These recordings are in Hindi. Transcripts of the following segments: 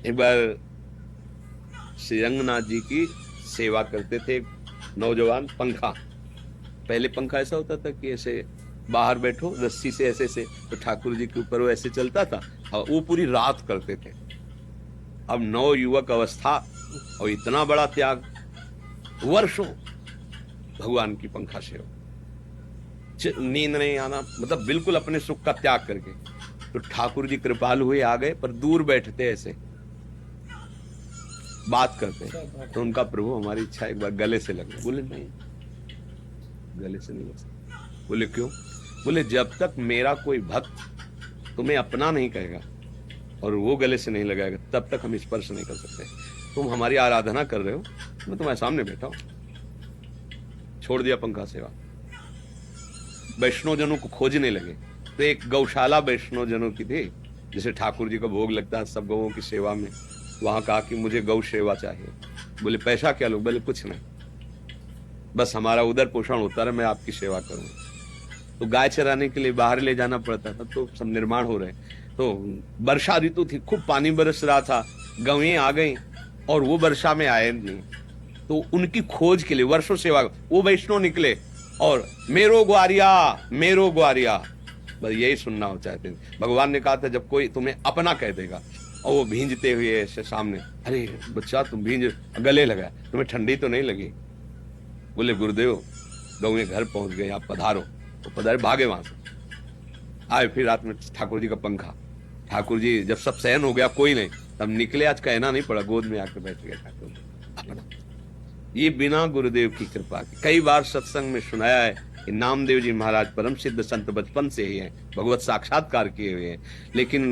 एक बार श्री रंगनाथ जी की सेवा करते थे एक नौजवान। पंखा, पहले पंखा ऐसा होता था कि ऐसे बाहर बैठो रस्सी से ऐसे से, तो ठाकुर जी के ऊपर वो ऐसे चलता था और वो पूरी रात करते थे। अब नौ युवक अवस्था और इतना बड़ा त्याग, वर्षों भगवान की पंखा सेवा, नींद नहीं आना, मतलब बिल्कुल अपने सुख का त्याग करके। तो ठाकुर जी कृपालु हुए, आ गए, पर दूर बैठते ऐसे बात करते। तो उनका प्रभु हमारी इच्छा एक बार गले से लगे। बोले नहीं, गले से नहीं लग सकता। बोले क्यों? बोले जब तक मेरा कोई भक्त तुम्हें अपना नहीं कहेगा और वो गले से नहीं लगाएगा तब तक हम स्पर्श नहीं कर सकते। तुम हमारी आराधना कर रहे हो, मैं तुम्हारे सामने बैठा हूं। छोड़ दिया पंखा सेवा, वैष्णव जनों को खोजने लगे। तो एक गौशाला वैष्णव जनों की थी, जैसे ठाकुर जी का भोग लगता है सब गौों की सेवा में। वहां कहा कि मुझे गौ सेवा चाहिए। बोले पैसा क्या लो? बोले कुछ नहीं, बस हमारा उदर पोषण होता रहे, मैं आपकी सेवा करूंगा। तो गाय चराने के लिए बाहर ले जाना पड़ता था, तो सब निर्माण हो रहे। तो वर्षा ऋतु थी, खूब पानी बरस रहा था, गौएं आ गई और वो वर्षा में आए नहीं। तो उनकी खोज के लिए वर्षों सेवा, वो वैष्णव निकले और मेरो ग्वारिया, मेरो ग्वारिया, बस यही सुनना हो चाहते थे। भगवान ने कहा था जब कोई तुम्हें अपना कह देगा, और वो भींजते हुए ऐसे सामने, अरे बच्चा तुम भींज, गले लगा, तुम्हें ठंडी तो नहीं लगी? बोले गुरुदेव गौएं घर पहुंच गए, आप पधारो। तो पधारे, भागे वहां से आए। फिर रात में ठाकुर जी का पंखा, ठाकुर जी जब सब सहन हो गया कोई नहीं, तब निकले। आज कहना नहीं पड़ा, गोद में आकर बैठ गए ठाकुर जी अपना। ये बिना गुरुदेव की कृपा की। कई बार सत्संग में सुनाया है कि नामदेव जी महाराज परम सिद्ध संत बचपन से ही हैं, भगवत साक्षात्कार किए हुए हैं, लेकिन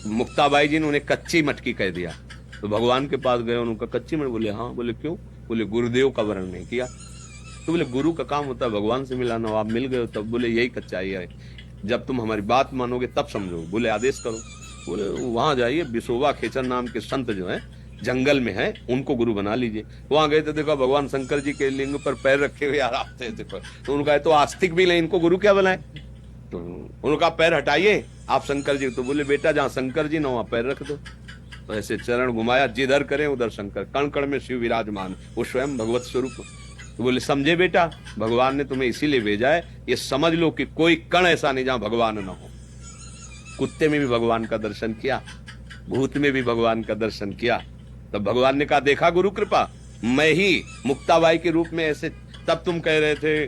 मुक्ताबाई जी ने उन्हें कच्ची मटकी कह दिया। तो भगवान के पास गए, उनका कच्ची मटकी। बोले हाँ। बोले क्यों? बोले गुरुदेव का वर्ण नहीं किया। तो बोले गुरु का काम होता है भगवान से मिलाना, आप मिल गए हो तब। बोले यही कच्चाई है, जब तुम हमारी बात मानोगे तब समझो। बोले आदेश करो। बोले वहां जाइए, बिसोबा खेचर नाम के संत जो है जंगल में है, उनको गुरु बना लीजिए। वहां गए तो देखा भगवान शंकर जी के लिंग पर पैर रखे हुए आराम थे। तो उनका तो आस्तिक भी नहीं, इनको गुरु क्या बनाए? तो उनका पैर हटाइए आप शंकर जी। तो बोले बेटा जहां शंकर जी ना वहां पैर रख दो। तो ऐसे चरण घुमाया, जिधर करें उधर शंकर, कण कण में शिव विराजमान, वो स्वयं भगवत स्वरूप। तो बोले समझे बेटा, भगवान ने तुम्हें इसीलिए भेजा है, ये समझ लो कि कोई कण ऐसा नहीं जहां भगवान न हो। कुत्ते में भी भगवान का दर्शन किया, भूत में भी भगवान का दर्शन किया। तब भगवान ने कहा देखा गुरु कृपा, मैं ही मुक्ताबाई के रूप में ऐसे, तब तुम कह रहे थे,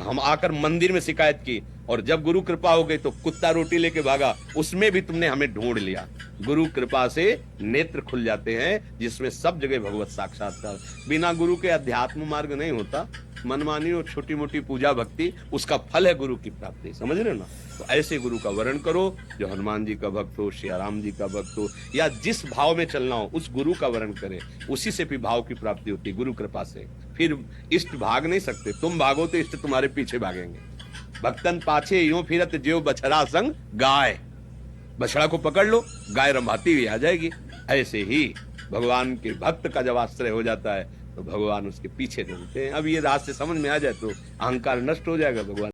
हम आकर मंदिर में शिकायत की, और जब गुरु कृपा हो गई तो कुत्ता रोटी लेके भागा, उसमें भी तुमने हमें ढूंढ लिया। गुरु कृपा से नेत्र खुल जाते हैं, जिसमें सब जगह भगवत साक्षात्कार। बिना गुरु के अध्यात्म मार्ग नहीं होता। मनमानी और छोटी मोटी पूजा भक्ति, उसका फल है गुरु की प्राप्ति। समझ रहे हो ना? तो ऐसे गुरु का वर्ण करो जो हनुमान जी का भक्त हो, श्री राम जी का भक्त हो, या जिस भाव में चलना हो उस गुरु का वर्ण करे, उसी से भी भाव की प्राप्ति होती है गुरु कृपा से। फिर इष्ट भाग नहीं सकते, तुम भागो तो इष्ट तुम्हारे पीछे भागेंगे। भक्तन पाछे यूं फिरत ज्यों बछड़ा संग गाय, बछड़ा को पकड़ लो, गाय रंभाती हुई आ जाएगी। ऐसे ही भगवान के भक्त का जब आश्रय हो जाता है तो भगवान उसके पीछे चलते हैं। अब ये रास्ते समझ में आ जाए तो अहंकार नष्ट हो जाएगा। भगवान